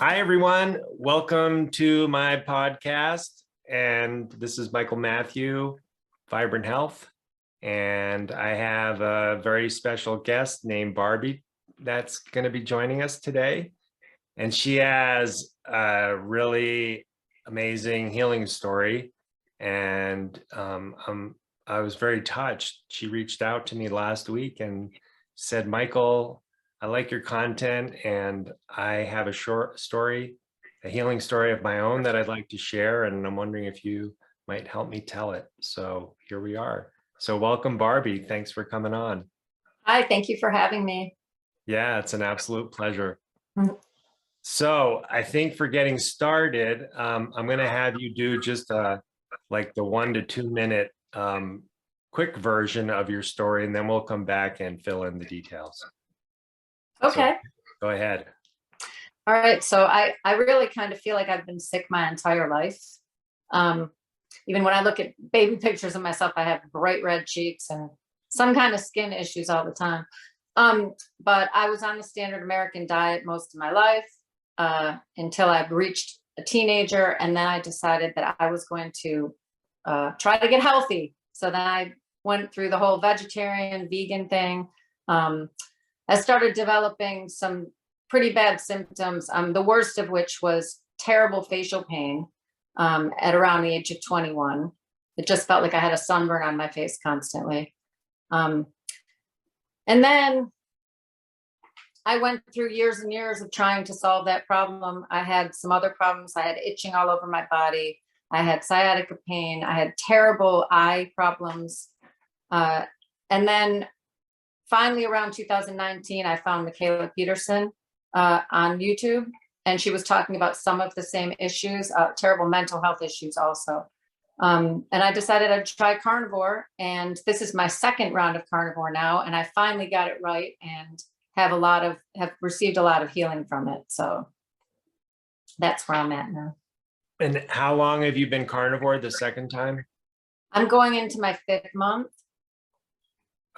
Hi, everyone. Welcome to my podcast. And this is Mathieu, Vibrant Health. And I have a very special guest named Barbie that's going to be joining us today. And she has a really amazing healing story. And I was very touched. She reached out to me last week and said, Michael, I like your content and I have a short story, a healing story of my own that I'd like to share. And I'm wondering if you might help me tell it. So here we are. So welcome, Barbie. Thanks for coming on. Hi, thank you for having me. Yeah, it's an absolute pleasure. So I think for getting started, I'm going to have you do just like the 1 to 2 minute quick version of your story, and then we'll come back and fill in the details. Okay. So, go ahead. All right. So I really kind of feel like I've been sick my entire life. Even when I look at baby pictures of myself, I have bright red cheeks and some kind of skin issues all the time. But I was on the standard American diet most of my life until I reached a teenager. And then I decided that I was going to try to get healthy. So then I went through the whole vegetarian, vegan thing. I started developing some pretty bad symptoms, the worst of which was terrible facial pain at around the age of 21. It just felt like I had a sunburn on my face constantly. And then I went through years and years of trying to solve that problem. I had some other problems. I had itching all over my body. I had sciatica pain. I had terrible eye problems. And then finally, around 2019, I found Michaela Peterson on YouTube, and she was talking about some of the same issues, terrible mental health issues also. And I decided I'd try carnivore, and this is my second round of carnivore now, and I finally got it right and have received a lot of healing from it. So that's where I'm at now. And how long have you been carnivore the second time? I'm going into my 5th month.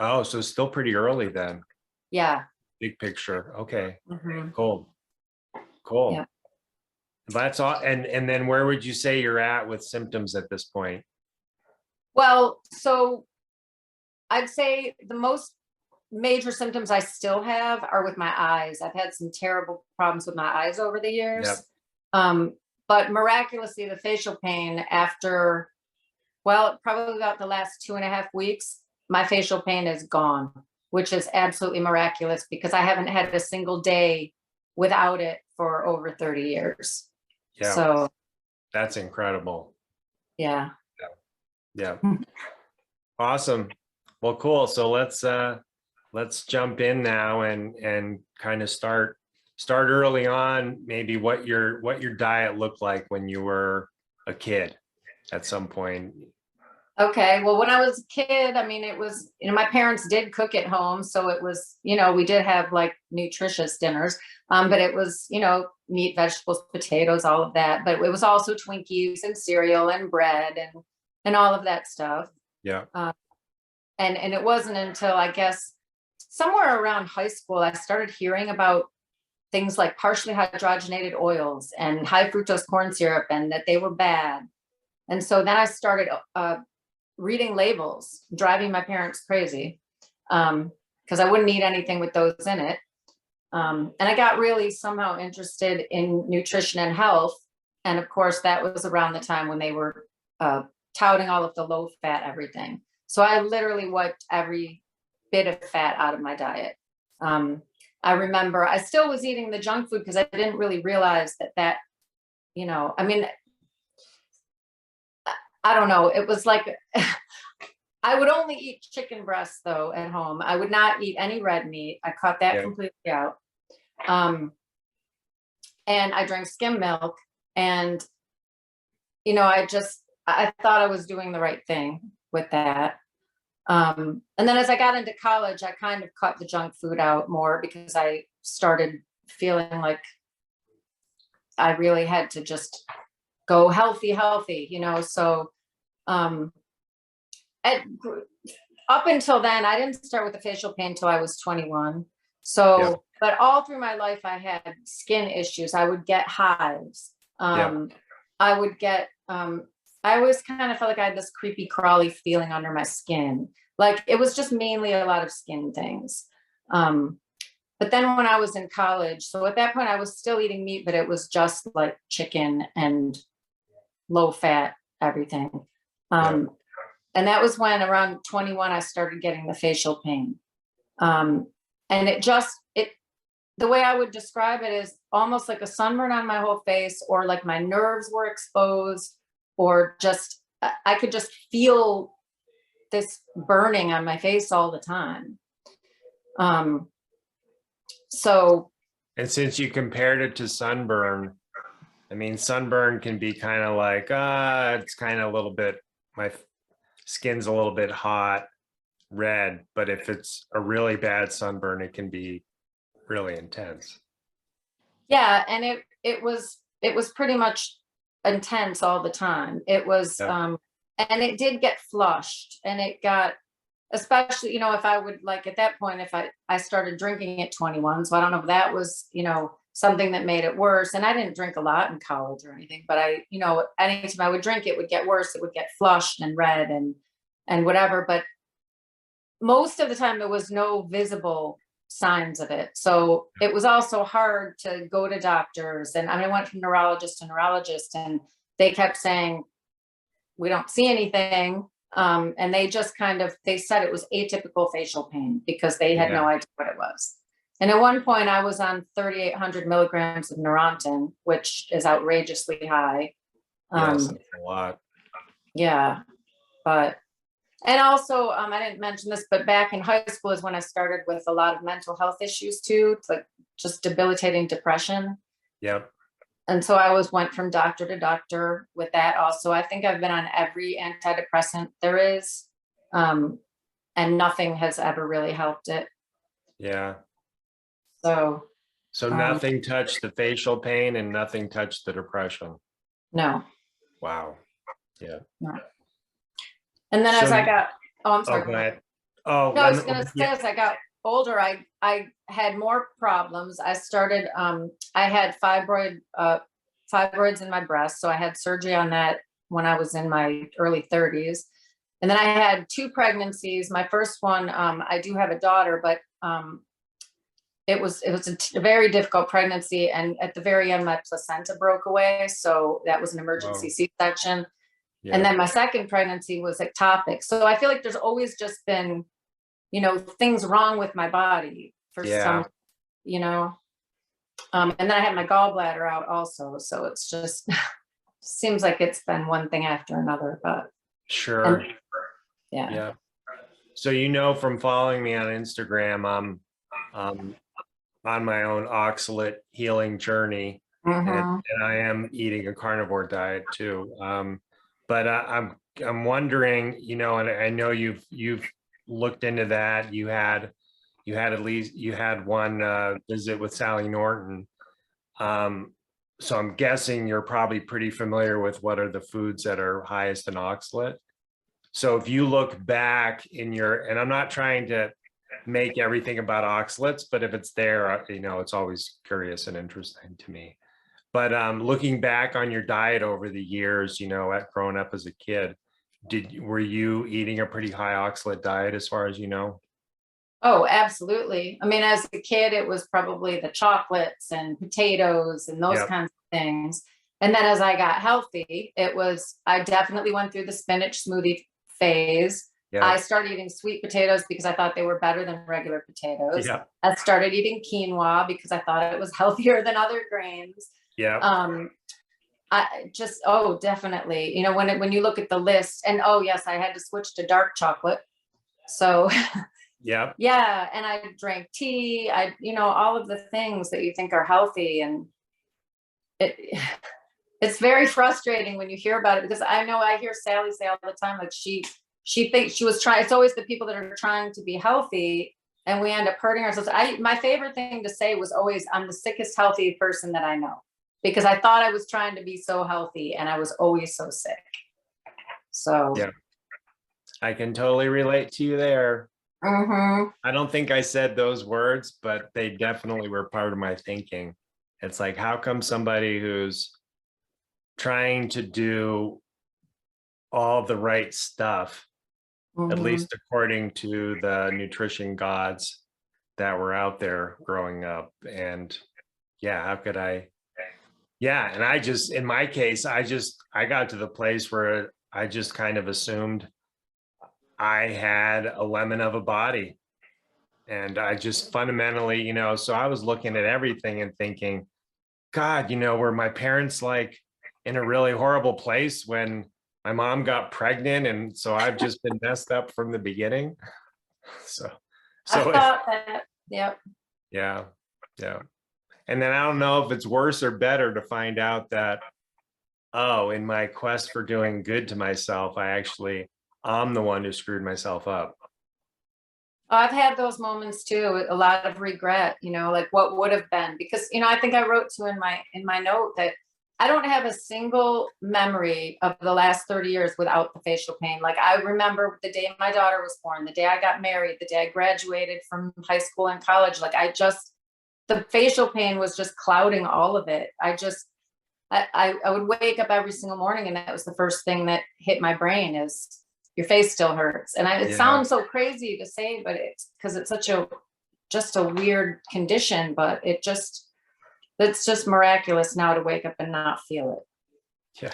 Oh, so still pretty early then. Yeah. Big picture. Okay. Mm-hmm. Cool. Yeah. That's all. And then where would you say you're at with symptoms at this point? Well, so I'd say the most major symptoms I still have are with my eyes. I've had some terrible problems with my eyes over the years. Yep. But miraculously, the facial pain after, probably about the last 2.5 weeks, my facial pain is gone, which is absolutely miraculous because I haven't had a single day without it for over 30 years. Yeah. So that's incredible. Yeah. Yeah. Awesome. Well, cool. So let's jump in now and kind of start early on, maybe what your diet looked like when you were a kid at some point. Okay. Well, when I was a kid, I mean, it was, my parents did cook at home. So it was, we did have like nutritious dinners, but it was, meat, vegetables, potatoes, all of that. But it was also Twinkies and cereal and bread and all of that stuff. Yeah. And it wasn't until, I guess, somewhere around high school, I started hearing about things like partially hydrogenated oils and high fructose corn syrup and that they were bad. And so then I started reading labels, driving my parents crazy because I wouldn't eat anything with those in it. And I got really somehow interested in nutrition and health. And of course, that was around the time when they were touting all of the low fat everything. So I literally wiped every bit of fat out of my diet. I remember I still was eating the junk food because I didn't really realize that, I mean, I don't know. It was like, I would only eat chicken breasts though at home. I would not eat any red meat. I cut that completely out. And I drank skim milk and, I thought I was doing the right thing with that. And then as I got into college, I kind of cut the junk food out more because I started feeling like I really had to just go healthy, so up until then, I didn't start with the facial pain until I was 21. So, but all through my life, I had skin issues. I would get hives. I would get, I always kind of felt like I had this creepy crawly feeling under my skin. Like it was just mainly a lot of skin things. But then when I was in college, so at that point I was still eating meat, but it was just like chicken and low fat, everything. And that was when around 21, I started getting the facial pain. And the way I would describe it is almost like a sunburn on my whole face, or like my nerves were exposed, or just, I could just feel this burning on my face all the time. And since you compared it to sunburn, I mean, sunburn can be kind of like, it's kind of a little bit, my skin's a little bit hot, red, but if it's a really bad sunburn, it can be really intense. Yeah, and it was pretty much intense all the time. It was and it did get flushed, and it got, especially, if I would, like, at that point, if I started drinking at 21, so I don't know if that was, something that made it worse. And I didn't drink a lot in college or anything, but anytime I would drink, it would get worse. It would get flushed and red and whatever. But most of the time there was no visible signs of it. So it was also hard to go to doctors. And I went from neurologist to neurologist, and they kept saying, we don't see anything. And they just they said it was atypical facial pain because they had no idea what it was. And at one point I was on 3,800 milligrams of Neurontin, which is outrageously high. Yes, that's a lot. Yeah. And also, I didn't mention this, but back in high school is when I started with a lot of mental health issues too. It's like just debilitating depression. Yep. And so I went from doctor to doctor with that also. I think I've been on every antidepressant there is, and nothing has ever really helped it. Yeah. So nothing touched the facial pain and nothing touched the depression. No. Wow. Yeah. No. And then as I got, I'm sorry. Go ahead. No, I was going to say, as I got older, I had more problems. I started, I had fibroids in my breast. So I had surgery on that when I was in my early 30s. And then I had 2 pregnancies. My first one, I do have a daughter, but it was a very difficult pregnancy. And at the very end, my placenta broke away. So that was an emergency C-section. Yeah. And then my second pregnancy was ectopic. So I feel like there's always just been, things wrong with my body for some, and then I had my gallbladder out also. So it's just seems like it's been one thing after another, but sure. Yeah. So, from following me on Instagram, I'm on my own oxalate healing journey, and I am eating a carnivore diet too. But I'm wondering, and I know you've looked into that. You had one visit with Sally Norton. So I'm guessing you're probably pretty familiar with what are the foods that are highest in oxalate. So if you look back and I'm not trying to make everything about oxalates, but if it's there, it's always curious and interesting to me. But looking back on your diet over the years, at growing up as a kid, were you eating a pretty high oxalate diet as far as you know? Oh, absolutely. As a kid, it was probably the chocolates and potatoes and those kinds of things. And then as I got healthy, I definitely went through the spinach smoothie phase. Yeah. I started eating sweet potatoes because I thought they were better than regular potatoes. Yeah. I started eating quinoa because I thought it was healthier than other grains. Yeah. Definitely. When you look at the list, and yes, I had to switch to dark chocolate. So yeah. Yeah. And I drank tea. All of the things that you think are healthy, and it's very frustrating when you hear about it, because I hear Sally say all the time, like she thinks she was trying. It's always the people that are trying to be healthy, and we end up hurting ourselves. My favorite thing to say was always, I'm the sickest healthy person that I know, because I thought I was trying to be so healthy and I was always so sick. So yeah, I can totally relate to you there. Mm-hmm. I don't think I said those words, but they definitely were part of my thinking. It's like, how come somebody who's trying to do all the right stuff, at Mm-hmm. least according to the nutrition gods that were out there growing up? And yeah, how could I? Yeah. And I just, in my case, I got to the place where I just kind of assumed I had a lemon of a body. And I just fundamentally, so I was looking at everything and thinking, God, were my parents like in a really horrible place when my mom got pregnant? And so I've just been messed up from the beginning. So, I so if, thought that. Yep. yeah, yeah. And then I don't know if it's worse or better to find out that, oh, in my quest for doing good to myself, I'm the one who screwed myself up. I've had those moments too, a lot of regret, like what would have been, because, I think I wrote to in my note that I don't have a single memory of the last 30 years without the facial pain. Like I remember the day my daughter was born, the day I got married, the day I graduated from high school and college. Like the facial pain was just clouding all of it. I would wake up every single morning and that was the first thing that hit my brain is your face still hurts. And it Yeah. sounds so crazy to say, but it's because it's just a weird condition, but it's just miraculous now to wake up and not feel it. Yeah.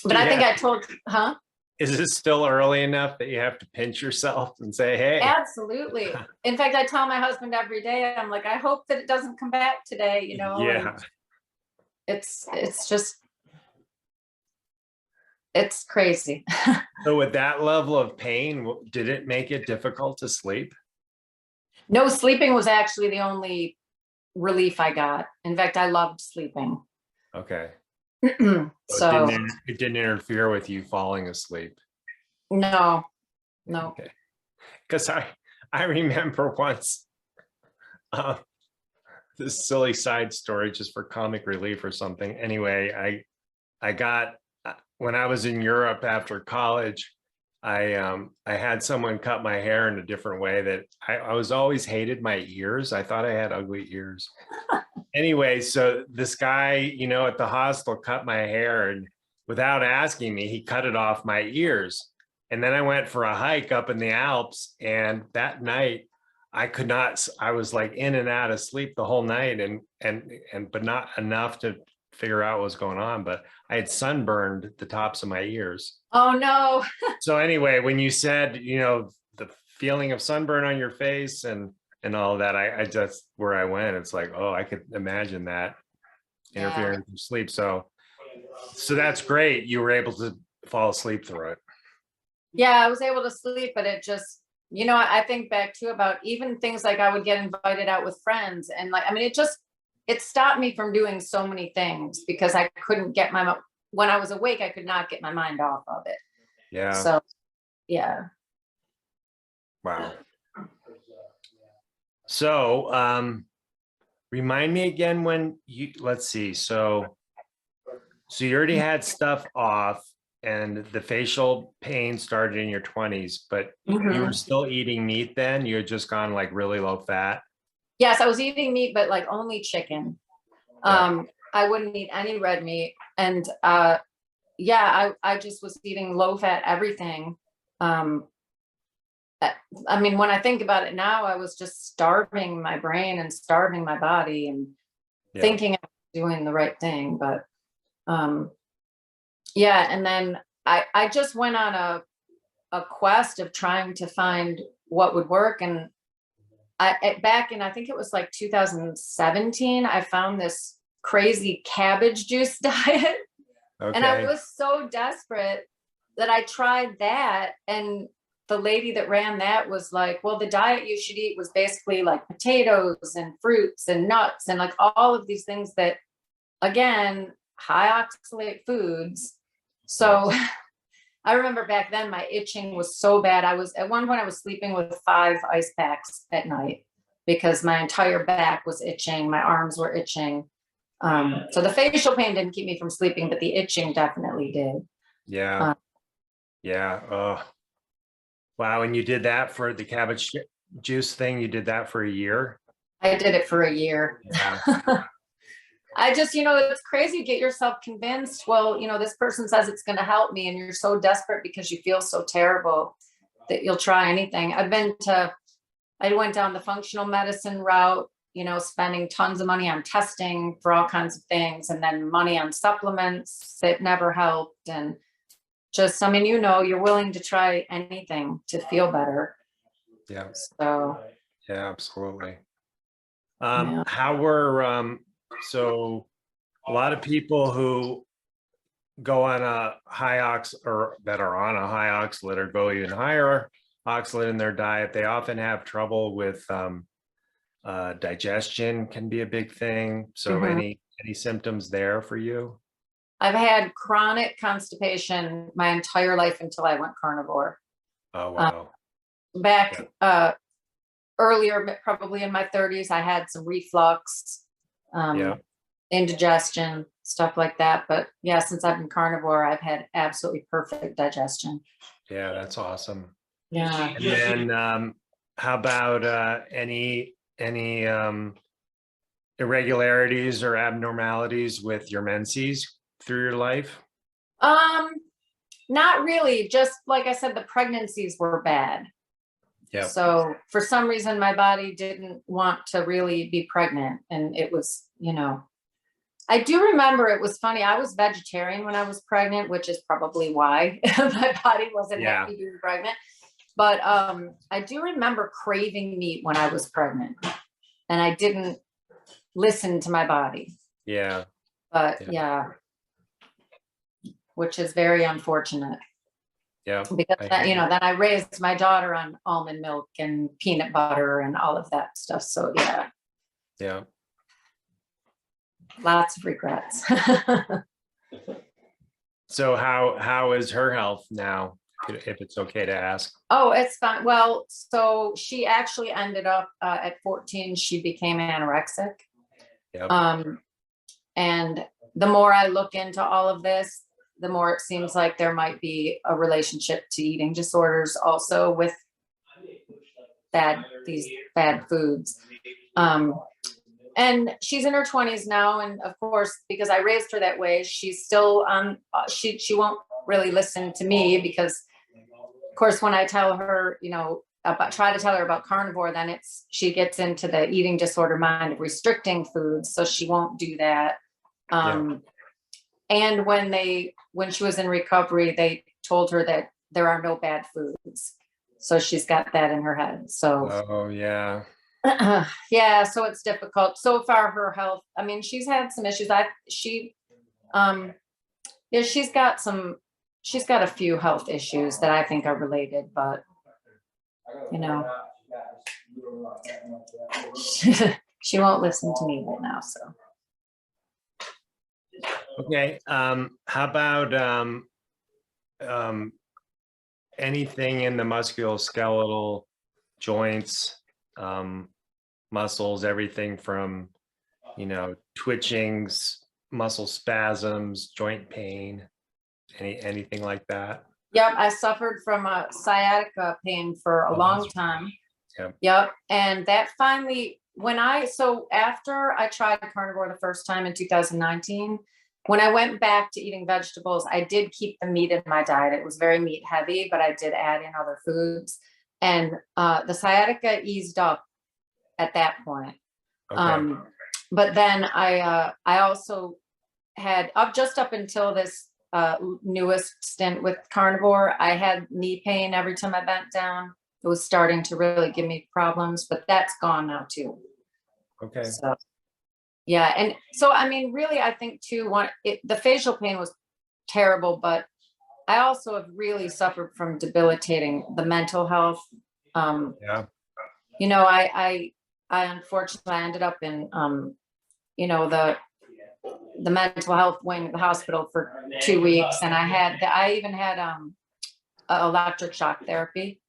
But I think I told you, huh? Is it still early enough that you have to pinch yourself and say, hey? Absolutely. In fact, I tell my husband every day, I'm like, I hope that it doesn't come back today, Yeah. And it's crazy. So with that level of pain, did it make it difficult to sleep? No, sleeping was actually the only relief I got. In fact, I loved sleeping. Okay. So it didn't interfere with you falling asleep. no. Okay. Because I remember once, this silly side story just for comic relief or something. Anyway, I got when I was in Europe after college, I had someone cut my hair in a different way that I was always hated my ears. I thought I had ugly ears. Anyway, so this guy, at the hostel cut my hair, and without asking me, he cut it off my ears. And then I went for a hike up in the Alps, and that night I was like in and out of sleep the whole night, but not enough to figure out what was going on. But I had sunburned the tops of my ears. Oh no. So anyway, when you said, the feeling of sunburn on your face and all of that, I just, where I went, it's like, oh, I could imagine that interfering with sleep. So that's great. You were able to fall asleep through it. Yeah, I was able to sleep, but it just, I think back too about even things like I would get invited out with friends and like, I mean, it stopped me from doing so many things because I couldn't get when I was awake, I could not get my mind off of it. Yeah. So, yeah. Wow. So, remind me again when let's see. So you already had stuff off and the facial pain started in your 20s, but you were still eating meat then? You had just gone like really low fat? Yes, I was eating meat, but like only chicken. Yeah. I wouldn't eat any red meat. And I just was eating low fat everything. I mean, when I think about it now, I was just starving my brain and starving my body and thinking I was doing the right thing. But and then I just went on a quest of trying to find what would work. And back in, I think it was like 2017, I found this crazy cabbage juice diet. Okay. And I was so desperate that I tried that. And the lady that ran that was like, well, the diet you should eat was basically like potatoes and fruits and nuts and like all of these things that, again, high oxalate foods. So I remember back then my itching was so bad. At one point I was sleeping with 5 ice packs at night because my entire back was itching. My arms were itching. So the facial pain didn't keep me from sleeping, but the itching definitely did. Yeah. Yeah. Oh, Wow. And you did that for the cabbage juice thing. You did that for a year. I did it for a year. Yeah. I just, it's crazy to get yourself convinced. Well, this person says it's going to help me, and you're so desperate because you feel so terrible that you'll try anything. I went down the functional medicine route, spending tons of money on testing for all kinds of things, and then money on supplements that never helped. And just, you're willing to try anything to feel better. Yeah. So. Yeah, absolutely. Yeah. How were, so a lot of people who go on a high ox or that are on a high oxalate or go even higher oxalate in their diet, they often have trouble with digestion can be a big thing. So any symptoms there for you? I've had chronic constipation my entire life until I went carnivore. Oh, wow. Back earlier, probably in my 30s, I had some reflux, indigestion, stuff like that. But yeah, since I've been carnivore, I've had absolutely perfect digestion. Yeah, that's awesome. Yeah. And then how about any irregularities or abnormalities with your menses through your life? Not really. Just like I said, the pregnancies were bad. Yeah. So for some reason, my body didn't want to really be pregnant. And it was, I do remember, it was funny. I was vegetarian when I was pregnant, which is probably why my body wasn't happy being pregnant. But I do remember craving meat when I was pregnant, and I didn't listen to my body. Yeah. But which is very unfortunate. Yeah. Because then I raised my daughter on almond milk and peanut butter and all of that stuff. So yeah. Yeah. Lots of regrets. So how is her health now, if it's okay to ask? Oh, it's fine. Well, so she actually ended up at 14, she became anorexic. Yep. And the more I look into all of this, the more it seems like there might be a relationship to eating disorders also with these bad foods. And she's in her 20s now. And of course, because I raised her that way, she's still, she won't really listen to me because, of course, when I tell her, try to tell her about carnivore, then she gets into the eating disorder mind of restricting foods. So she won't do that. And when she was in recovery, they told her that there are no bad foods. So she's got that in her head. So, oh yeah. Yeah, so it's difficult. So far, her health, she's had some issues. She's got a few health issues that I think are related, but she won't listen to me right now. So. Okay. How about anything in the musculoskeletal joints, muscles, everything from, twitchings, muscle spasms, joint pain, anything like that? Yep. I suffered from a sciatica pain for a long time. Yep. And that finally, after I tried carnivore the first time in 2019, when I went back to eating vegetables, I did keep the meat in my diet. It was very meat heavy, but I did add in other foods. And the sciatica eased up at that point. Okay. But then I also had just up until this newest stint with carnivore, I had knee pain every time I bent down. It was starting to really give me problems, but that's gone now too. Okay. So, yeah. And so, really, I think too, the facial pain was terrible, but I also have really suffered from debilitating the mental health. I unfortunately ended up in, the mental health wing of the hospital for 2 weeks. And I even had electric shock therapy.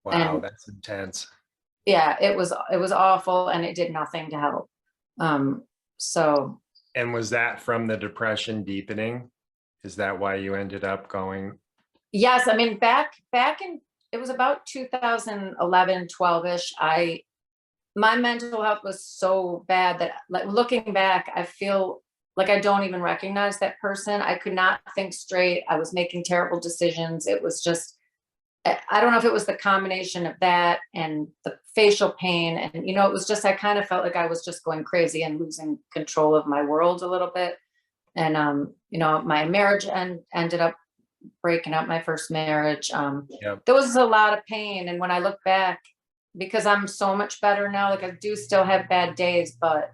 Wow, and that's intense. Yeah, it was awful, and it did nothing to help. So. And was that from the depression deepening? Is that why you ended up going? Yes, back in it was about 2011, 12-ish. My mental health was so bad that, like, looking back, I feel like I don't even recognize that person. I could not think straight. I was making terrible decisions. It was just, I don't know if it was the combination of that and the facial pain. And, it was just, I kind of felt like I was just going crazy and losing control of my world a little bit. And, my marriage ended up breaking up, my first marriage. Yep. There was a lot of pain. And when I look back, because I'm so much better now, like I do still have bad days, but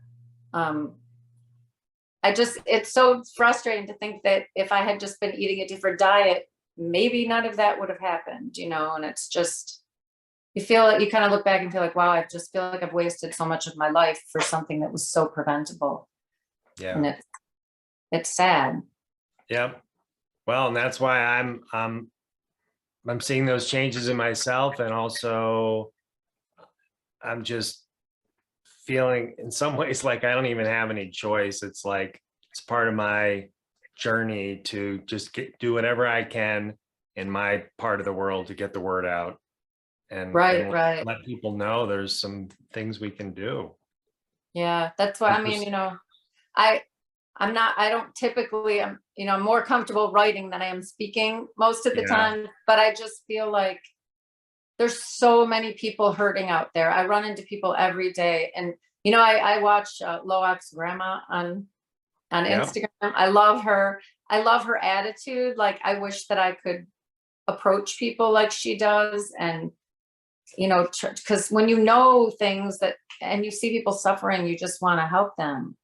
it's so frustrating to think that if I had just been eating a different diet, maybe none of that would have happened, and it's just, you feel like you kind of look back and feel like, wow, I just feel like I've wasted so much of my life for something that was so preventable. Yeah. And it's sad. Yep. Well, and that's why I'm seeing those changes in myself, and also I'm just feeling in some ways like I don't even have any choice. It's like it's part of my journey to just do whatever I can in my part of the world to get the word out and Right. let people know there's some things we can do. Yeah, that's what I mean. I don't typically, I'm more comfortable writing than I am speaking most of the time, but I just feel like there's so many people hurting out there. I run into people every day, and I watch Loak's grandma on Instagram. I love her. I love her attitude. Like, I wish that I could approach people like she does, and because when you know things that and you see people suffering, you just want to help them.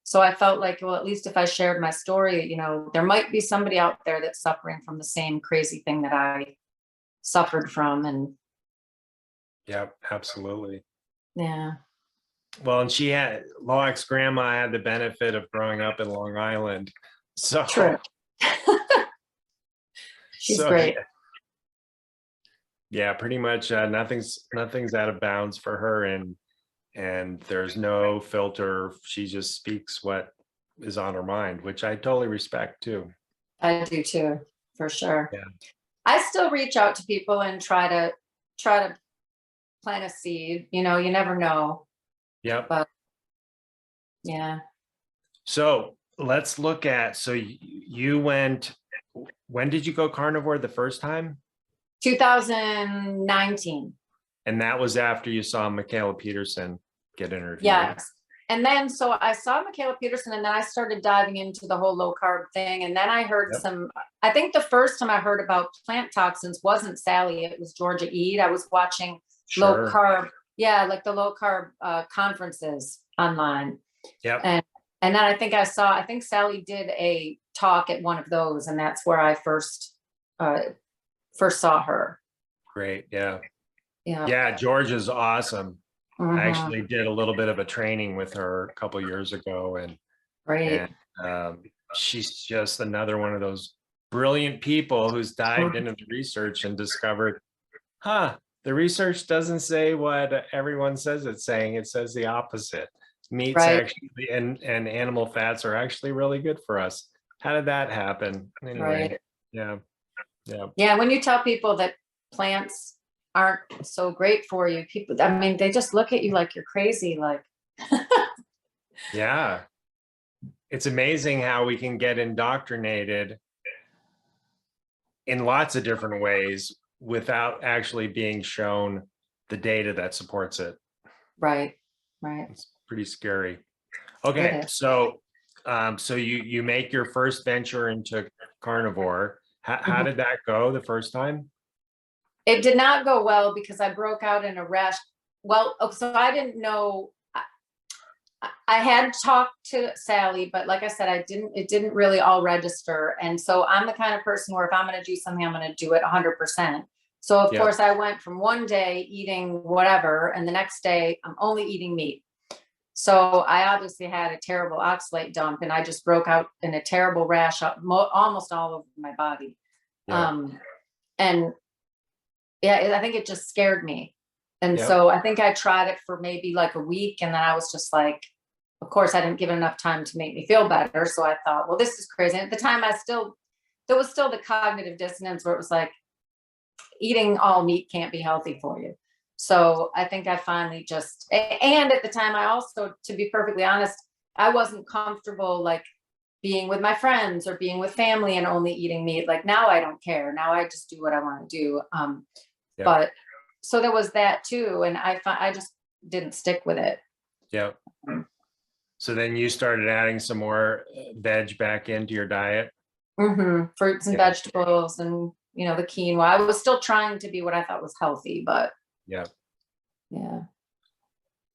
So I felt like, well, at least if I shared my story, there might be somebody out there that's suffering from the same crazy thing that I suffered from. And yeah, absolutely. Yeah. Well, and Loak's grandma had the benefit of growing up in Long Island. So true. She's great. Yeah, pretty much nothing's out of bounds for her, and there's no filter. She just speaks what is on her mind, which I totally respect too. I do too, for sure. Yeah. I still reach out to people and try to plant a seed. You never know. Yep. But yeah. So let's look at, you went, when did you go carnivore the first time? 2019. And that was after you saw Michaela Peterson get interviewed. Yes. And then, so I saw Michaela Peterson, and then I started diving into the whole low carb thing. And then I heard I think the first time I heard about plant toxins wasn't Sally, it was Georgia Ede. I was watching low carb. Yeah. Like the low carb conferences online. Yep. And then I think Sally did a talk at one of those, and that's where I first saw her. Great. Yeah. Yeah. Yeah. Georgia's awesome. Mm-hmm. I actually did a little bit of a training with her a couple of years ago, and she's just another one of those brilliant people who's dived into the research and discovered, the research doesn't say what everyone says it's saying. It says the opposite. Meats actually and animal fats are actually really good for us. How did that happen? Anyway, yeah. When you tell people that plants aren't so great for you, people, I mean, they just look at you like you're crazy. Like, yeah, it's amazing how we can get indoctrinated in lots of different ways without actually being shown the data that supports it. Right. It's pretty scary. Okay, so you make your first venture into carnivore. How did that go the first time? It did not go well because I broke out in a rash. Well, so I didn't know. I had talked to Sally, but like I said, it didn't really all register. And so I'm the kind of person where if I'm going to do something, I'm going to do it 100%. So of course I went from one day eating whatever, and the next day I'm only eating meat. So I obviously had a terrible oxalate dump, and I just broke out in a terrible rash almost all over my body. And I think it just scared me. And so I think I tried it for maybe like a week, and then I was just like, of course I didn't give it enough time to make me feel better. So I thought, well, this is crazy. And at the time there was still the cognitive dissonance where it was like, eating all meat can't be healthy for you. So I think I finally just, and at the time I also, to be perfectly honest, I wasn't comfortable like being with my friends or being with family and only eating meat. Like now I don't care. Now I just do what I want to do. Yeah. But so there was that too. And I just didn't stick with it. Yeah. So then you started adding some more veg back into your diet. Fruits and vegetables and, you know, the quinoa. I was still trying to be what I thought was healthy, but Yeah. yeah.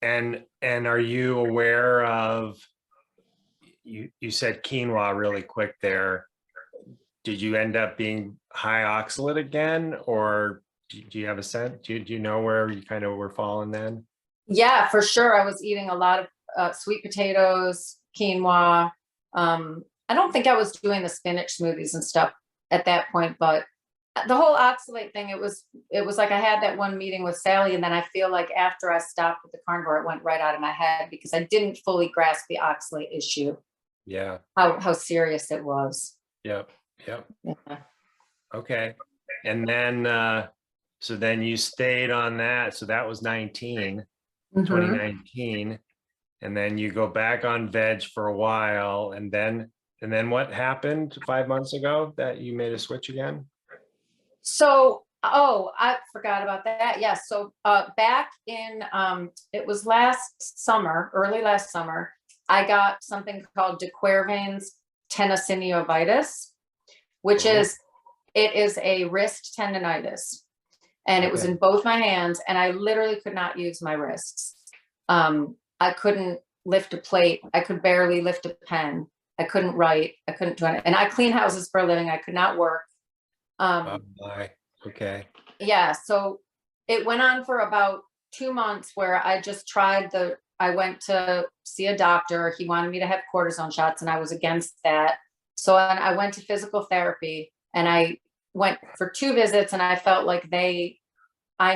And are you aware of, you said quinoa really quick there. Did you end up being high oxalate again, or do you have a sense? Do you know where you kind of were falling then? Yeah, for sure. I was eating a lot of sweet potatoes, quinoa. I don't think I was doing the spinach smoothies and stuff at that point, but the whole oxalate thing, it was like I had that one meeting with Sally, and then I feel like after I stopped with the carnivore, it went right out of my head because I didn't fully grasp the oxalate issue. Yeah. How serious it was. Yep. Yep. Yeah. Okay. And then so then you stayed on that. So that was 2019. And then you go back on veg for a while. And then what happened 5 months ago that you made a switch again? So, oh, I forgot about that. Yeah. So back in, it was early last summer, I got something called de Quervain's tenosynovitis, which is a wrist tendonitis. And it was in both my hands, and I literally could not use my wrists. I couldn't lift a plate. I could barely lift a pen. I couldn't write. I couldn't do anything. And I clean houses for a living. I could not work. Okay. Yeah. So it went on for about 2 months where I just tried I went to see a doctor. He wanted me to have cortisone shots, and I was against that. So I went to physical therapy, and I went for 2 visits, and I felt like I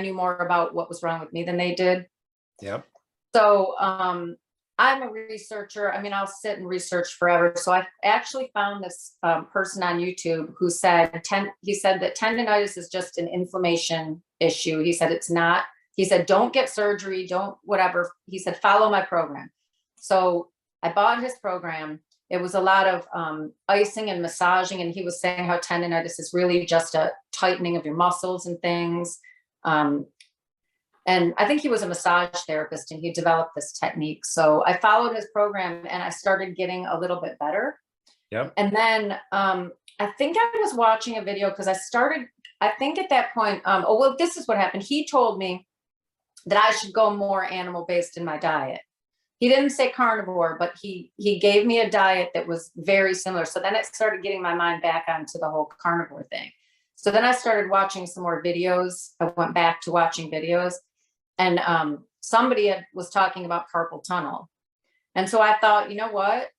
knew more about what was wrong with me than they did. Yep. So I'm a researcher. I mean, I'll sit and research forever. So I actually found this person on YouTube who said, he said that tendonitis is just an inflammation issue. He said, it's not. He said, don't get surgery, don't whatever. He said, follow my program. So I bought his program. It was a lot of icing and massaging. And he was saying how tendonitis is really just a tightening of your muscles and things. And I think he was a massage therapist, and he developed this technique. So I followed his program, and I started getting a little bit better. Yep. And then I think I was watching a video because I think at that point, this is what happened. He told me that I should go more animal-based in my diet. He didn't say carnivore, but he gave me a diet that was very similar. So then it started getting my mind back onto the whole carnivore thing. So then I started watching some more videos. I went back to watching videos, and somebody was talking about carpal tunnel. And so I thought, you know what?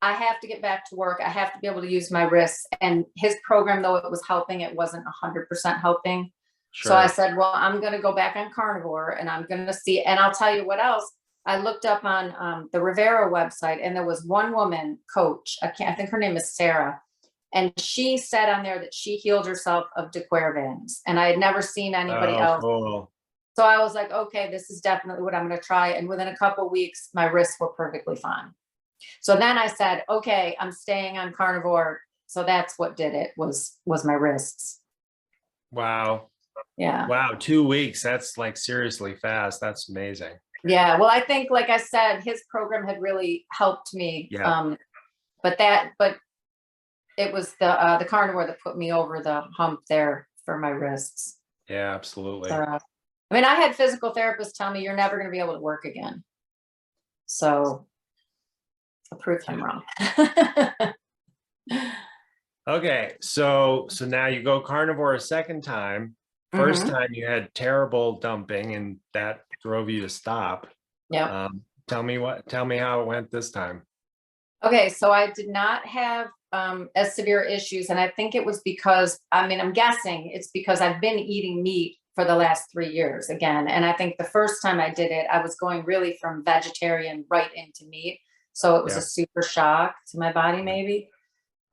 I have to get back to work. I have to be able to use my wrists. And his program, though it was helping, it wasn't 100% helping. Sure. So I said, well, I'm going to go back on carnivore, and I'm going to see. And I'll tell you what else. I looked up on the Rivera website, and there was one woman coach. I think her name is Sarah. And she said on there that she healed herself of de Quervain's, and I had never seen anybody else. Cool. So I was like, okay, this is definitely what I'm going to try. And within a couple of weeks, my wrists were perfectly fine. So then I said, okay, I'm staying on carnivore. So that's what did it, was my wrists. Wow. Yeah. Wow. 2 weeks. That's like seriously fast. That's amazing. Yeah. Well, I think, like I said, his program had really helped me. Yeah. But it was the carnivore that put me over the hump there for my wrists. Yeah, absolutely. So, I mean, I had physical therapists tell me you're never going to be able to work again. So I proved them wrong. Okay. So now you go carnivore a second time. First time you had terrible dumping, and that drove you to stop. Yeah. Tell me how it went this time. Okay. So I did not have as severe issues. And I think it was because, I'm guessing it's because I've been eating meat for the last 3 years again. And I think the first time I did it, I was going really from vegetarian right into meat. So it was a super shock to my body, maybe.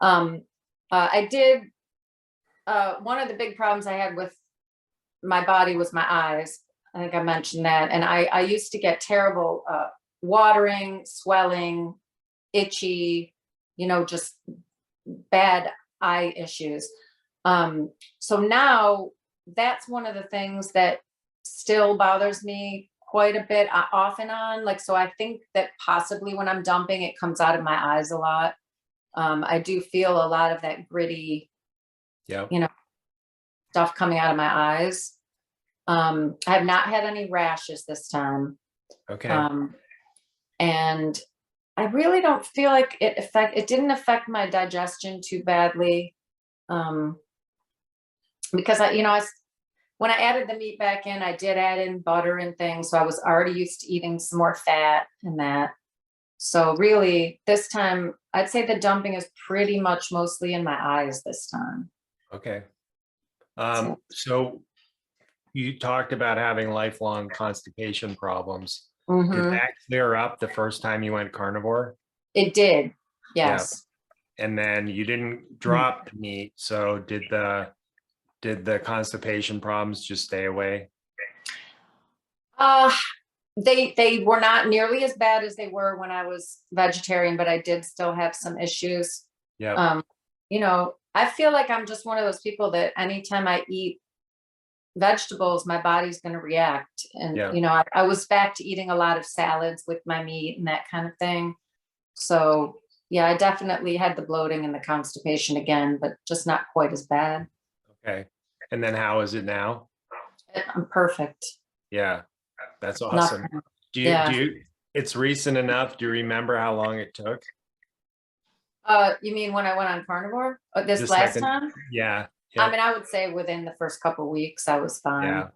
I did, one of the big problems I had with my body was my eyes. I think I mentioned that. And I used to get terrible watering, swelling, itchy, just bad eye issues. So now that's one of the things that still bothers me quite a bit off and on. Like, so I think that possibly when I'm dumping, it comes out of my eyes a lot. I do feel a lot of that gritty, Yeah. stuff coming out of my eyes. I have not had any rashes this time. Okay. And I really don't feel like it didn't affect my digestion too badly. Because when I added the meat back in, I did add in butter and things. So I was already used to eating some more fat and that. So really this time, I'd say the dumping is pretty much mostly in my eyes this time. Okay. So you talked about having lifelong constipation problems. Did that clear up the first time you went carnivore? It did. Yes. Yeah. And then you didn't drop the meat. So did the constipation problems just stay away? They were not nearly as bad as they were when I was vegetarian, but I did still have some issues. Yeah. I feel like I'm just one of those people that anytime I eat vegetables, my body's going to react. And, I was back to eating a lot of salads with my meat and that kind of thing. So yeah, I definitely had the bloating and the constipation again, but just not quite as bad. Okay. And then how is it now? I'm perfect. Yeah. That's awesome. Nothing. Do you, it's recent enough. Do you remember how long it took? You mean when I went on carnivore? This last time? Yeah. I mean, I would say within the first couple of weeks, I was fine. Yeah.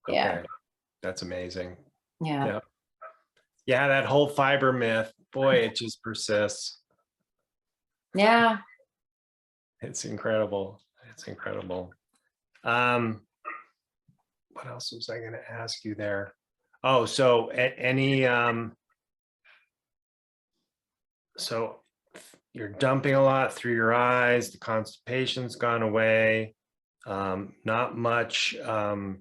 Okay. Yeah. That's amazing. Yeah. Yeah. That whole fiber myth, boy, it just persists. Yeah. It's incredible. It's incredible. What else was I going to ask you there? Oh, so so you're dumping a lot through your eyes, the constipation's gone away. Not much in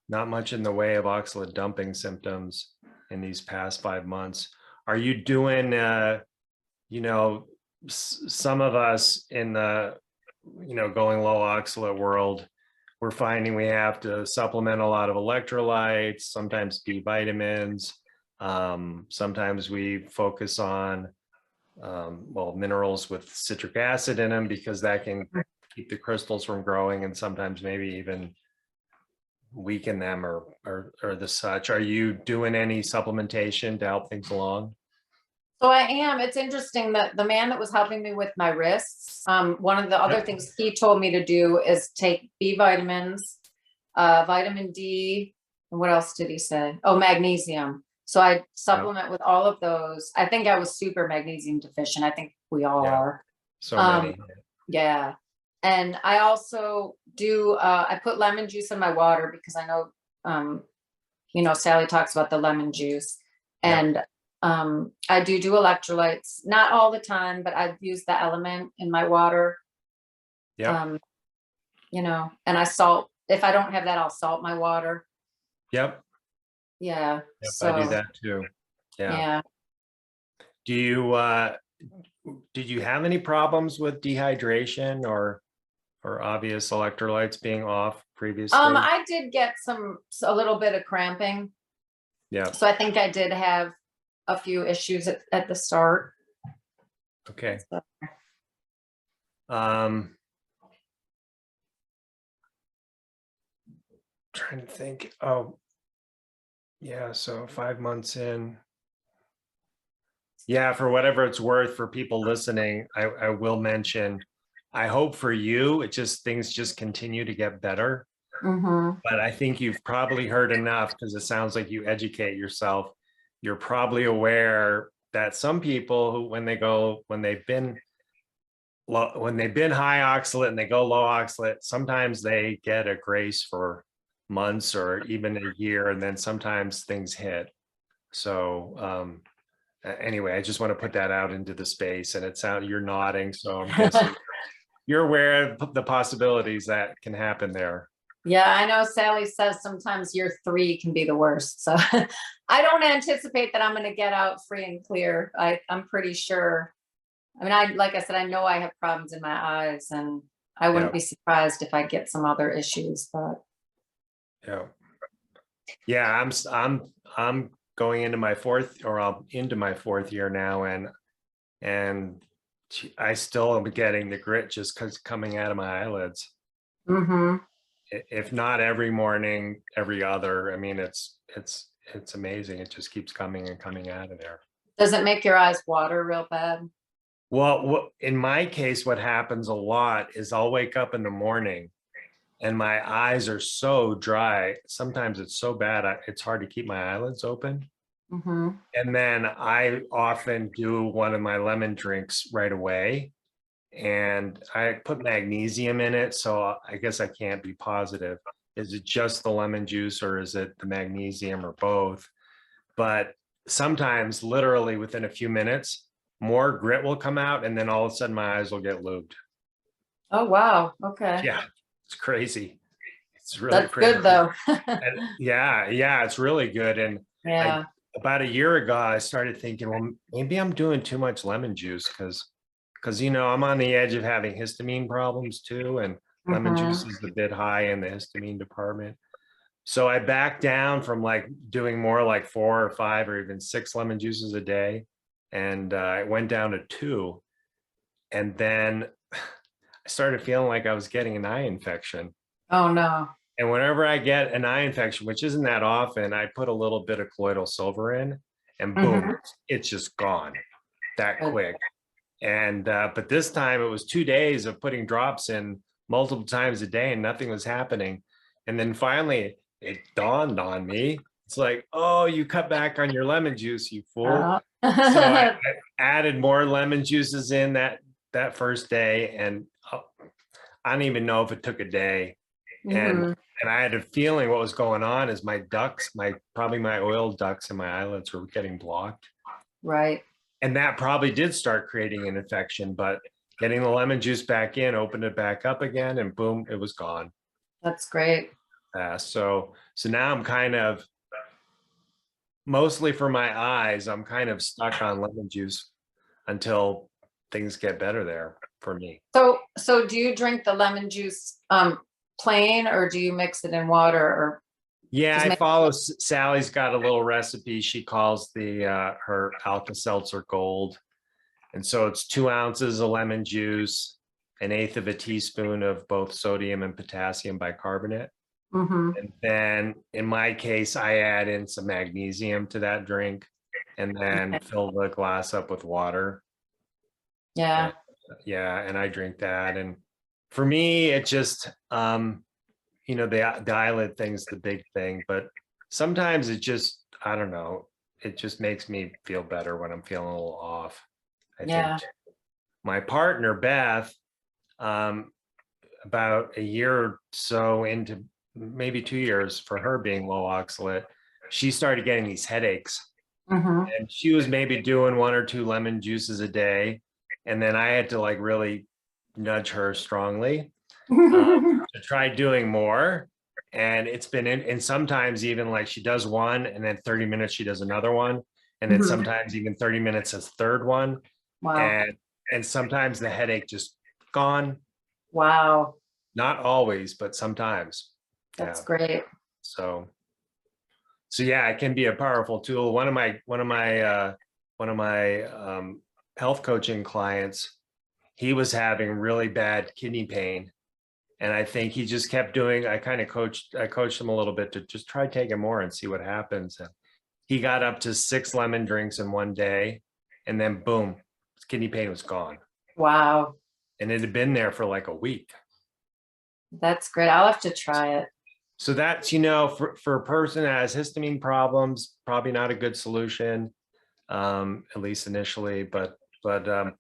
the way of oxalate dumping symptoms in these past 5 months. Are you doing, some of us in the, going low oxalate world, we're finding we have to supplement a lot of electrolytes, sometimes B vitamins. Sometimes we focus on, minerals with citric acid in them because that can keep the crystals from growing and sometimes maybe even weaken them or the such. Are you doing any supplementation to help things along? So I am. It's interesting that the man that was helping me with my wrists, one of the other things he told me to do is take B vitamins, vitamin D, and what else did he say? Oh, magnesium. So I supplement with all of those. I think I was super magnesium deficient. I think we all are. So many. Yeah. And I also do, I put lemon juice in my water because I know, Sally talks about the lemon juice. And I do electrolytes, not all the time, but I've used the element in my water. Yeah. And I salt, if I don't have that, I'll salt my water. Yep. Yeah. Yep, So I do that too. Yeah. Do you, did you have any problems with dehydration or obvious electrolytes being off previously? I did get a little bit of cramping. Yeah. So I think I did have a few issues at the start. Okay. So. Trying to think. Oh, yeah. So 5 months in. Yeah, for whatever it's worth for people listening, I will mention, I hope for you, things just continue to get better. But I think you've probably heard enough because it sounds like you educate yourself. You're probably aware that some people who, when they've been high oxalate and they go low oxalate, sometimes they get a grace for months or even a year, and then sometimes things hit. So anyway, I just want to put that out into the space, and you're nodding, so I'm guessing you're aware of the possibilities that can happen there. Yeah, I know Sally says sometimes year 3 can be the worst. So I don't anticipate that I'm going to get out free and clear. I'm pretty sure. I mean, like I said, I know I have problems in my eyes, and I Yeah. wouldn't be surprised if I get some other issues, but Yeah. Yeah. I'm going into my fourth, or I'm into my fourth year now. And I still am getting the grit just because coming out of my eyelids. mhm. If not every morning, every other. I mean, it's amazing. It just keeps coming and coming out of there. Does it make your eyes water real bad? Well, in my case, what happens a lot is I'll wake up in the morning and my eyes are so dry. Sometimes it's so bad, it's hard to keep my eyelids open. Mhm. And then I often do one of my lemon drinks right away. And I put magnesium in it. So I guess I can't be positive. Is it just the lemon juice or is it the magnesium or both? But sometimes, literally within a few minutes, more grit will come out, and then all of a sudden my eyes will get lubed. Oh, wow. Okay. Yeah, it's crazy. It's really That's good crazy. though. And yeah, it's really good. And I Yeah. about a year ago, I started thinking, well, maybe I'm doing too much lemon juice because I'm on the edge of having histamine problems too, and lemon juice Mhm. is a bit high in the histamine department. So I backed down from like doing more like 4 or 5 or even 6 lemon juices a day, and I went down to 2. And then I started feeling like I was getting an eye infection. Oh, no. And whenever I get an eye infection, which isn't that often, I put a little bit of colloidal silver in, and boom, Mhm. it's just gone that Good. quick. And but this time it was 2 days of putting drops in multiple times a day, and nothing was happening. And then finally, it dawned on me. It's like, oh, you cut back on your lemon juice, you fool. Oh. So I added more lemon juices in that first day, and I don't even know if it took a day. And Mhm. I had a feeling what was going on is my ducts, probably my oil ducts in my eyelids were getting blocked. Right. And that probably did start creating an infection, but getting the lemon juice back in opened it back up again, and boom, it was gone. That's great. So now I'm kind of, mostly for my eyes, I'm kind of stuck on lemon juice until things get better there for me. So do you drink the lemon juice plain, or do you mix it in water, or Yeah, just I make? follow Sally's got a little recipe she calls the her Alka-Seltzer Gold. And so it's 2 ounces of lemon juice, an eighth of a teaspoon of both sodium and potassium bicarbonate. Mhm. And then in my case, I add in some magnesium to that drink and then Okay. fill the glass up with water. And Yeah. yeah, and I drink that. And for me, it just, the eyelid thing's the big thing, but sometimes it just, I don't know, it just makes me feel better when I'm feeling a little off, I think. Yeah. My partner, Beth, um, about a year or so into, maybe 2 years for her being low oxalate, she started getting these headaches. Mhm. And she was maybe doing 1 or 2 lemon juices a day. And then I had to like really nudge her strongly to try doing more. And it's been and sometimes even like she does one, and then 30 minutes she does another one. And then Mhm. sometimes even 30 minutes as third one. Wow. And sometimes the headache just gone. Wow. Not always, but sometimes. That's Yeah. great. So yeah, it can be a powerful tool. One of my health coaching clients, he was having really bad kidney pain. And I think he just kept doing, I coached him a little bit to just try taking more and see what happens. And he got up to 6 lemon drinks in one day, and then boom, his kidney pain was gone. Wow. And it had been there for like a week. That's great. I'll have to try it. So that's, for a person that has histamine problems, probably not a good solution, at least initially. But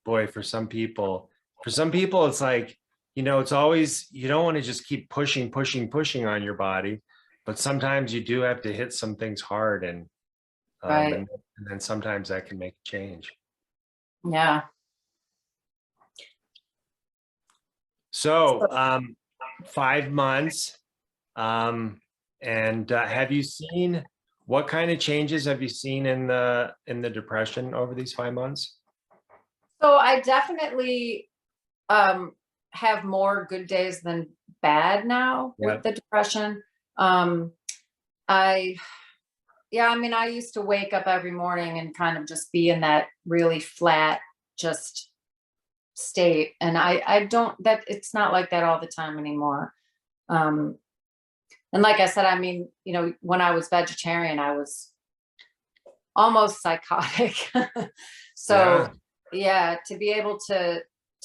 boy, for some people, it's like, it's always, you don't want to just keep pushing on your body, but sometimes you do have to hit some things hard, and um, Right. and, and then sometimes that can make a change. Yeah. So 5 months. And have you seen, what kind of changes have you seen in the depression over these 5 months? So I definitely have more good days than bad now Yeah. with the depression. Um, I Yeah, I mean, I used to wake up every morning and kind of just be in that really flat, just state. And I don't, that it's not like that all the time anymore. Um, and like I said, I mean, when I was vegetarian, I was almost psychotic. So Yeah. yeah, to be able to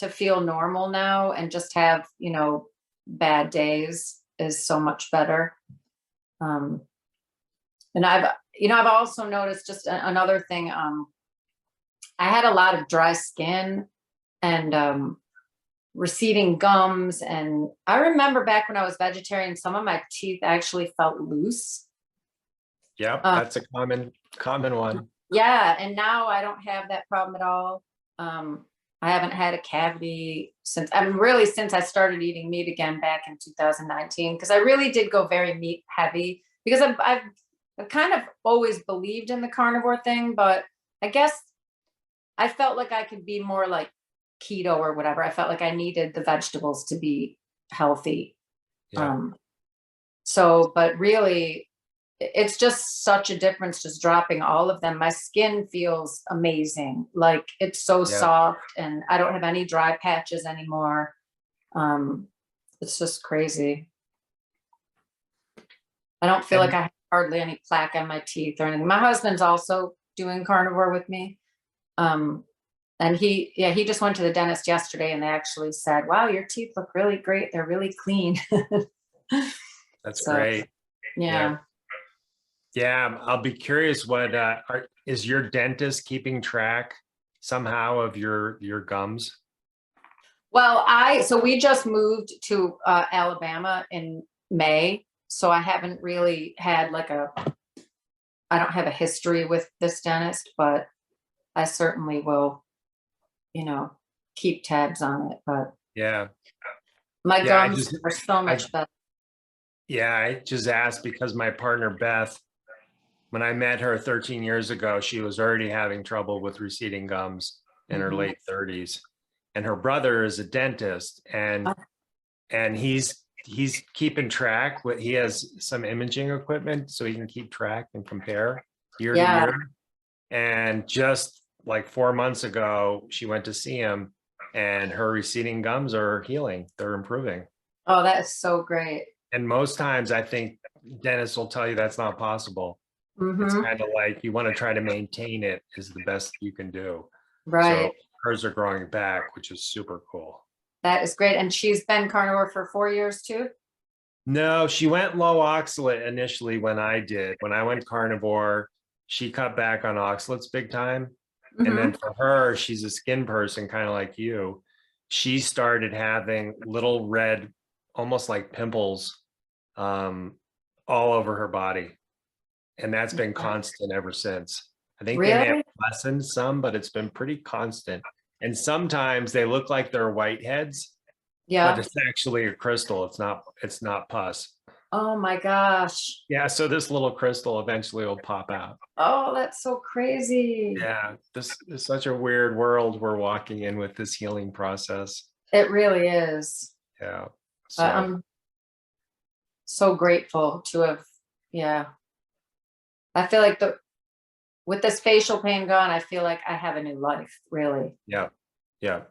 feel normal now and just have, bad days is so much better. Um, and I've also noticed just another thing. I had a lot of dry skin and receding gums. And I remember back when I was vegetarian, some of my teeth actually felt loose. Yeah. Um, That's a common one. yeah. And now I don't have that problem at all. Um, I haven't had a cavity since, I mean, really since I started eating meat again back in 2019, because I really did go very meat heavy because I've kind of always believed in the carnivore thing, but I guess I felt like I could be more like keto or whatever. I felt like I needed the vegetables to be healthy. Yeah. Um, but really, it's just such a difference just dropping all of them. My skin feels amazing. Like it's so Yeah. soft and I don't have any dry patches anymore. Um, it's just crazy. I don't feel like And I have hardly any plaque on my teeth or anything. My husband's also doing carnivore with me. Um, and he just went to the dentist yesterday and they actually said, wow, your teeth look really great. They're really clean. that's So, great. Yeah. yeah. Yeah. I'll be curious, is your dentist keeping track somehow of your gums? Well, so we just moved to Alabama in May. So I haven't really had I don't have a history with this dentist, but I certainly will, keep tabs on it. But Yeah. my Yeah. gums are so I, much better. yeah, I just asked because my partner, Beth, when I met her 13 years ago, she was already having trouble with receding gums in her Mhm. late 30s. And her brother is a dentist and he's keeping track with, he has some imaging equipment so he can keep track and compare year to Yeah. year. And just like 4 months ago, she went to see him and her receding gums are healing. They're improving. Oh, that is so great. And most times I think dentists will tell you that's not possible. It's Hmm. kind of like you want to try to maintain it is the best you can do. So Right. hers are growing back, which is super cool. That is great. And she's been carnivore for 4 years too? No, she went low oxalate initially when I did. When I went carnivore, she cut back on oxalates big time. And then Hmm. for her, she's a skin person, kind of like you. She started having little red, almost like pimples, um, all over her body. And that's been constant ever since. I think they may have Really? lessened some, but it's been pretty constant. And sometimes they look like they're whiteheads, but Yeah. it's actually a crystal. It's not pus. Oh my gosh. Yeah, so this little crystal eventually will pop out. Oh, that's so crazy. Yeah, this is such a weird world we're walking in with this healing process. It really is. Yeah. But So I'm so grateful to have, yeah. I feel like with this facial pain gone, I feel like I have a new life, really. yeah, yeah.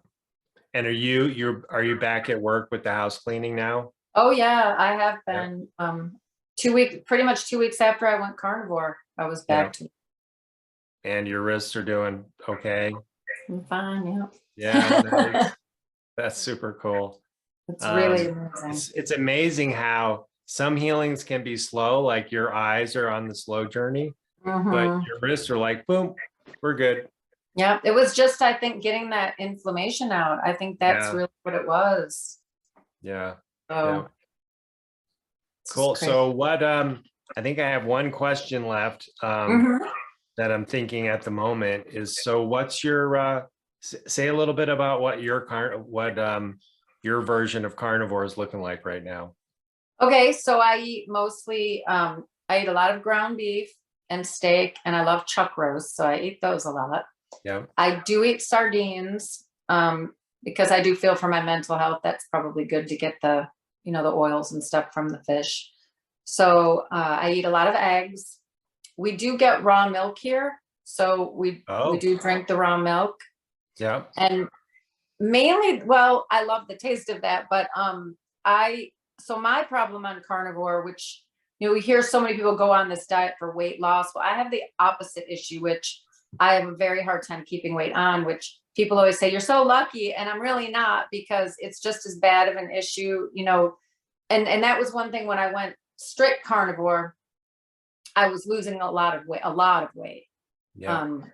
And are you back at work with the house cleaning now? Oh yeah, I have Yeah, been 2 weeks, pretty much 2 weeks after I went carnivore, I was yeah. back to And your wrists are doing okay. I'm fine, yeah. Yeah, nice. That's super cool. It's really Um, amazing. it's amazing how some healings can be slow, like your eyes are on the slow journey, but Hmm. your wrists are like, boom, we're good. Yeah, it was just, I think, getting that inflammation out. I think that's Yeah, really what it was. yeah, yeah. So it's just Cool. crazy. So I think I have one question left Hmm. that I'm thinking at the moment is, so what's your say a little bit about what your version of carnivore is looking like right now? Okay, so I eat mostly, I eat a lot of ground beef and steak, and I love chuck roast, so I eat those a lot. Yeah. I do eat sardines, because I do feel for my mental health, that's probably good to get the, the oils and stuff from the fish. So I eat a lot of eggs. We do get raw milk here, so we Oh, do drink the raw milk, yeah. and mainly, well, I love the taste of that, but I so my problem on carnivore, which we hear so many people go on this diet for weight loss. Well, I have the opposite issue, which I have a very hard time keeping weight on, which people always say you're so lucky, and I'm really not, because it's just as bad of an issue. And that was one thing when I went strict carnivore, I was losing a lot of weight. Yeah. Um,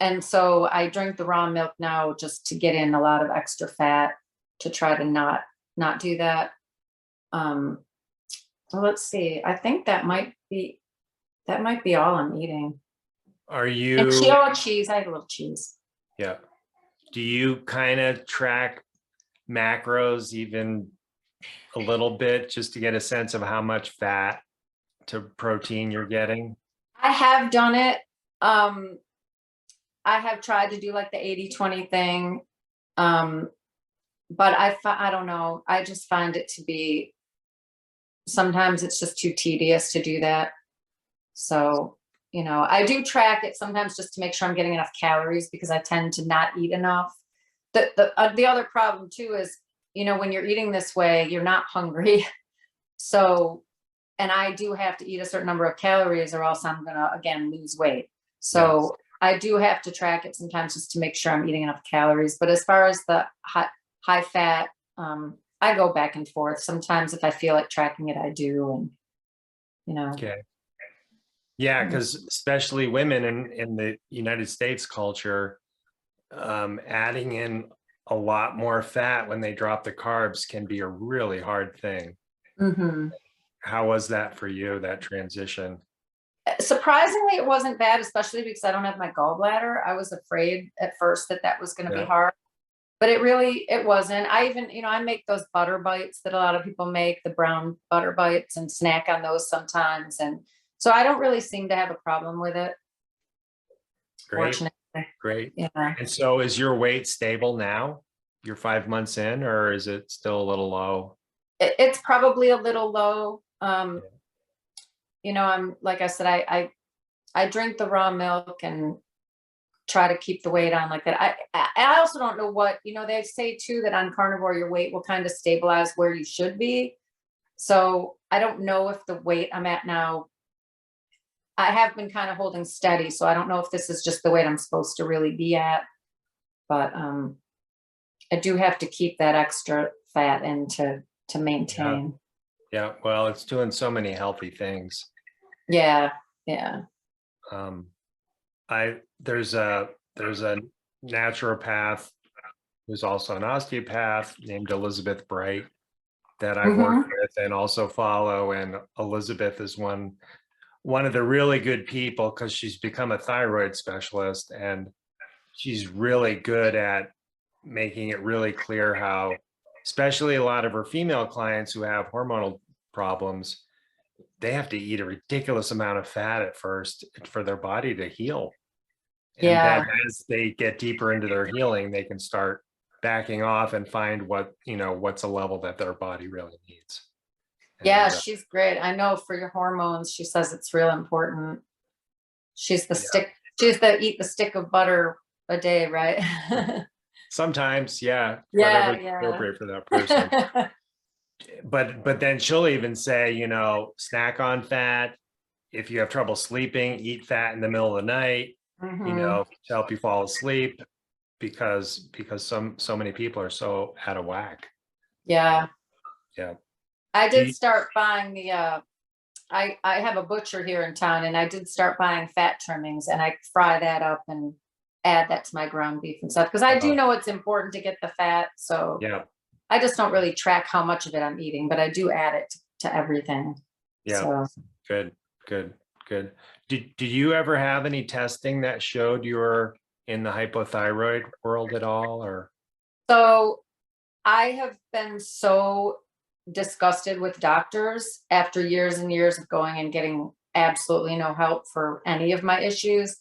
and so I drink the raw milk now just to get in a lot of extra fat to try to not do that. Um, well, let's see. I think that might be all I'm eating. Are And you, cheese. I have a little cheese. yeah. Do you kind of track macros even a little bit just to get a sense of how much fat to protein you're getting? I have done it. Um, I have tried to do like the 80-20 thing. Um, but I don't know. I just find it to be, sometimes it's just too tedious to do that. So, I do track it sometimes just to make sure I'm getting enough calories, because I tend to not eat enough. The other problem too is, when you're eating this way, you're not hungry. So, and I do have to eat a certain number of calories, or else I'm gonna again lose weight. Yes. So I do have to track it sometimes just to make sure I'm eating enough calories. But as far as the high fat, I go back and forth. Sometimes if I feel like tracking it, I do, and Okay. Yeah, mm, because especially women in the United States culture, adding in a lot more fat when they drop the carbs can be a really hard thing. mhm. How was that for you, that transition? Surprisingly, it wasn't bad, especially because I don't have my gallbladder. I was afraid at first that was going to be Yeah. hard, but it wasn't. I even, I make those butter bites that a lot of people make, the brown butter bites, and snack on those sometimes. And so I don't really seem to have a problem with it, Great. fortunately. Great. Yeah. And so is your weight stable now? You're 5 months in, or is it still a little low? It's probably a little low. Yeah. I'm, like I said, I drink the raw milk and try to keep the weight on like that. I also don't know what, they say too that on carnivore your weight will kind of stabilize where you should be. So I don't know if the weight I'm at now, I have been kind of holding steady. So I don't know if this is just the weight I'm supposed to really be at. But I do have to keep that extra fat in to Yeah. maintain. Yeah. Well, it's doing so many healthy things. Yeah. Yeah. Um, there's a naturopath who's also an osteopath named Elizabeth Bright that I've worked Hmm. with and also follow. And Elizabeth is one of the really good people because she's become a thyroid specialist, and she's really good at making it really clear how, especially a lot of her female clients who have hormonal problems, they have to eat a ridiculous amount of fat at first for their body to heal. And then Yeah. as they get deeper into their healing, they can start backing off and find what's a level that their body really needs. Yeah. And She's great. I know for your hormones, she says it's real important. She's the yeah, stick. She's the eat the stick of butter a day, right? sometimes, yeah, Yeah, whatever's yeah. appropriate for that person. But then she'll even say, snack on fat. If you have trouble sleeping, eat fat in the middle of the night, Hmm. to help you fall asleep, because so many people are so out of whack. Yeah. Yeah. I Do did you, start buying I have a butcher here in town, and I did start buying fat trimmings, and I fry that up and add that to my ground beef and stuff, because I do uh, know it's important to get the fat. So yeah, I just don't really track how much of it I'm eating, but I do add it to everything. yeah. So Good, good, good. Did you ever have any testing that showed you were in the hypothyroid world at all, or? so I have been so disgusted with doctors after years and years of going and getting absolutely no help for any of my issues,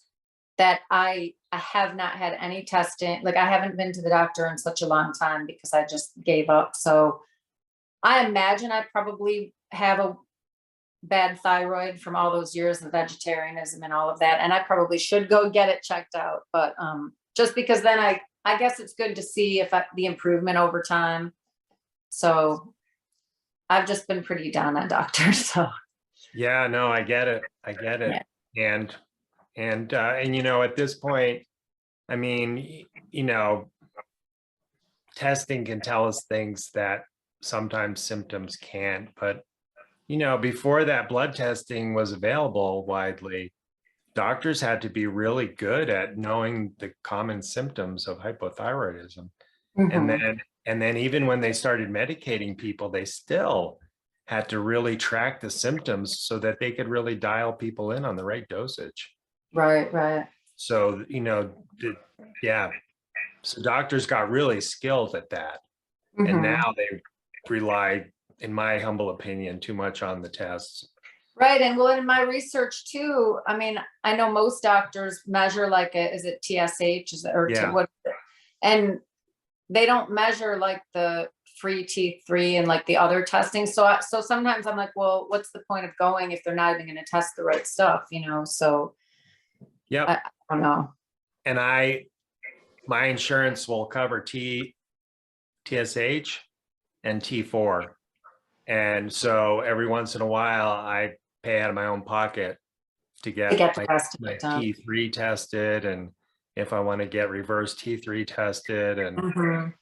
that I have not had any testing. Like, I haven't been to the doctor in such a long time because I just gave up. So I imagine I probably have a bad thyroid from all those years of vegetarianism and all of that. And I probably should go get it checked out. But just because then I guess it's good to see if the improvement over time. So I've just been pretty down on doctors. So Yeah, no, I get it. I get it. And you know, at this point, I mean, you know, testing can tell us things that sometimes symptoms can't. But, you know, before that blood testing was available widely, doctors had to be really good at knowing the common symptoms of hypothyroidism. And then even when they started medicating people, they still had to really track the symptoms so that they could really dial people in on the right dosage. Right. So, you know, yeah. So doctors got really skilled at that. And now they rely, in my humble opinion, too much on the tests. Right. And well, in my research too, I mean, I know most doctors measure like is it TSH? What? And they don't measure like the free T3 and like the other testing. So sometimes I'm like, well, what's the point of going if they're not even going to test the right stuff, you know? So yeah, I don't know. And my insurance will cover TSH and T4. And so every once in a while I pay out of my own pocket to get my T3 tested, and if I want to get reverse T3 tested, and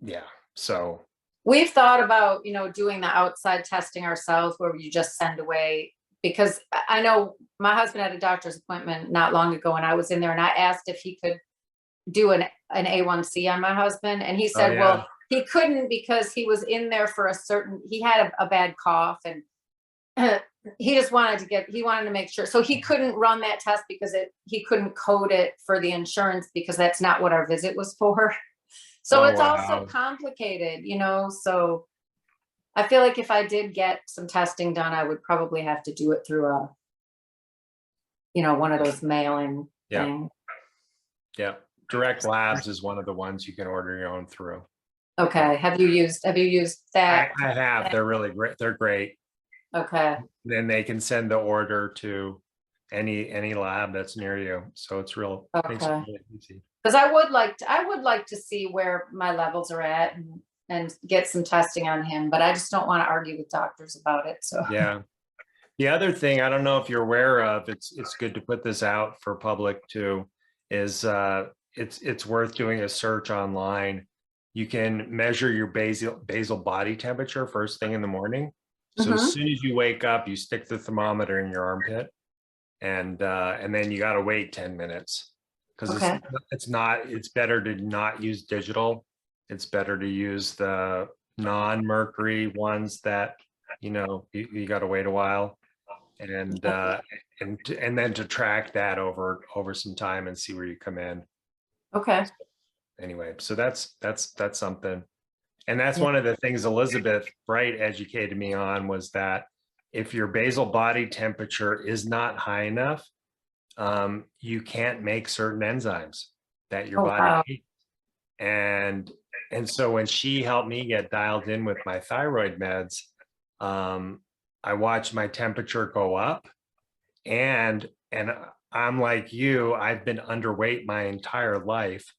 yeah. So we've thought about, you know, doing the outside testing ourselves where you just send away, because I know my husband had a doctor's appointment not long ago and I was in there and I asked if he could do an A1C on my husband. And he said, well, he couldn't because he was in there for he had a bad cough and he just wanted to make sure. So he couldn't run that test because he couldn't code it for the insurance because that's not what our visit was for. So it's also complicated, you know, so I feel like if I did get some testing done, I would probably have to do it through one of those mail-in things. Yeah. Direct Labs is one of the ones you can order your own through. Okay. Have you used that? I have. They're really great. They're great. Okay. Then they can send the order to any lab that's near you. So it's makes it really easy. Because I would like to see where my levels are at and get some testing on him, but I just don't want to argue with doctors about it. So yeah. The other thing, I don't know if you're aware of, it's good to put this out for public too, is it's worth doing a search online. You can measure your basal body temperature first thing in the morning. So as soon as you wake up, you stick the thermometer in your armpit, and then you got to wait 10 minutes. Because it's better to not use digital. It's better to use the non-mercury ones that, you know, you got to wait a while, and then to track that over some time and see where you come in. Okay. Anyway, so that's something. And that's one of the things Elizabeth Bright educated me on, was that if your basal body temperature is not high enough, you can't make certain enzymes that your body needs. And so when she helped me get dialed in with my thyroid meds, I watched my temperature go up, and I'm like you, I've been underweight my entire life.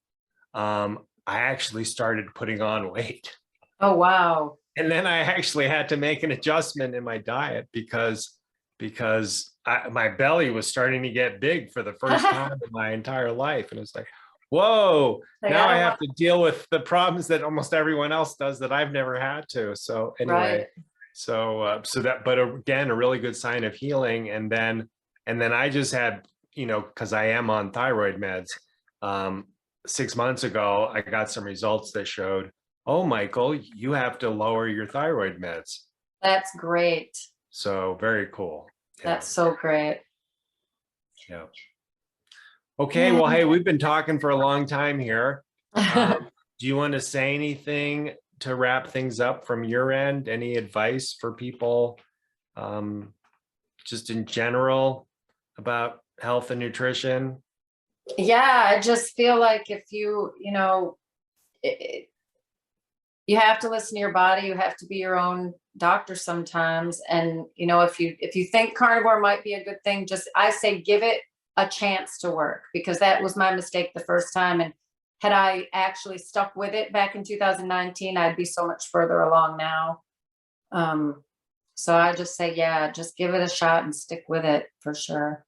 I actually started putting on weight. Oh, wow. And then I actually had to make an adjustment in my diet because my belly was starting to get big for the first time in my entire life. And it's like, whoa, now I have to deal with the problems that almost everyone else does that I've never had to. So anyway, but again, a really good sign of healing. And then I just had, you know, because I am on thyroid meds, 6 months ago, I got some results that showed, oh, Michael, you have to lower your thyroid meds. That's great. So very cool. That's so great. Yeah. Okay. Well, hey, we've been talking for a long time here. Do you want to say anything to wrap things up from your end, any advice for people just in general about health and nutrition? Yeah, I just feel like if you know, you have to listen to your body. You have to be your own doctor sometimes. And, you know, if you think carnivore might be a good thing, just, I say, give it a chance to work, because that was my mistake the first time. And had I actually stuck with it back in 2019, I'd be so much further along now. So I just say, yeah, just give it a shot and stick with it for sure.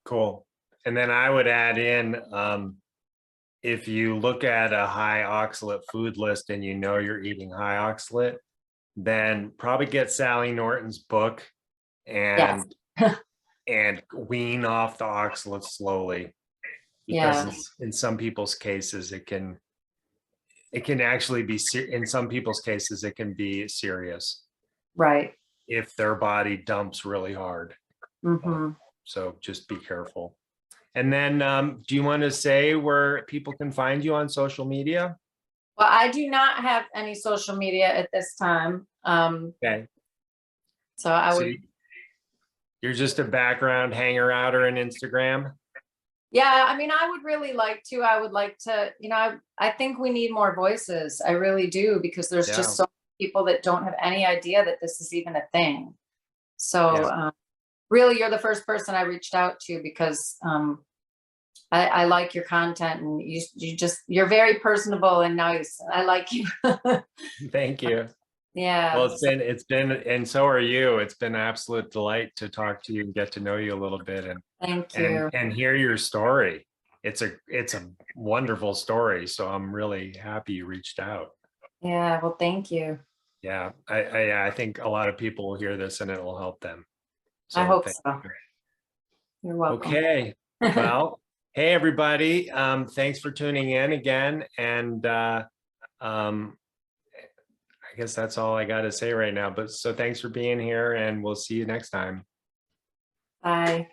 Cool. And then I would add in, if you look at a high oxalate food list and you know you're eating high oxalate, then probably get Sally Norton's book and and wean off the oxalate slowly, because in some people's cases it can actually be, in some people's cases it can be serious, Right. if their body dumps really hard. Mm-hmm. So just be careful. And then do you want to say where people can find you on social media? Well, I do not have any social media at this time. Okay. So I would. You're just a background hanger outer in Instagram? Yeah, I mean, I would really like to. I would like to, you know, I think we need more voices. I really do, because there's just so many people that don't have any idea that this is even a thing. So really, you're the first person I reached out to, because I like your content, and you're very personable and nice. I like you. Thank you. Yeah. Well, it's been, and so are you. It's been an absolute delight to talk to you and get to know you a little bit, and thank you. And hear your story. It's a wonderful story. So I'm really happy you reached out. Yeah. Well, thank you. Yeah, I think a lot of people will hear this and it will help them. So I hope so. You're welcome. Okay. Well, hey everybody. Thanks for tuning in again. And I guess that's all I got to say right now. But so thanks for being here, and we'll see you next time. Bye.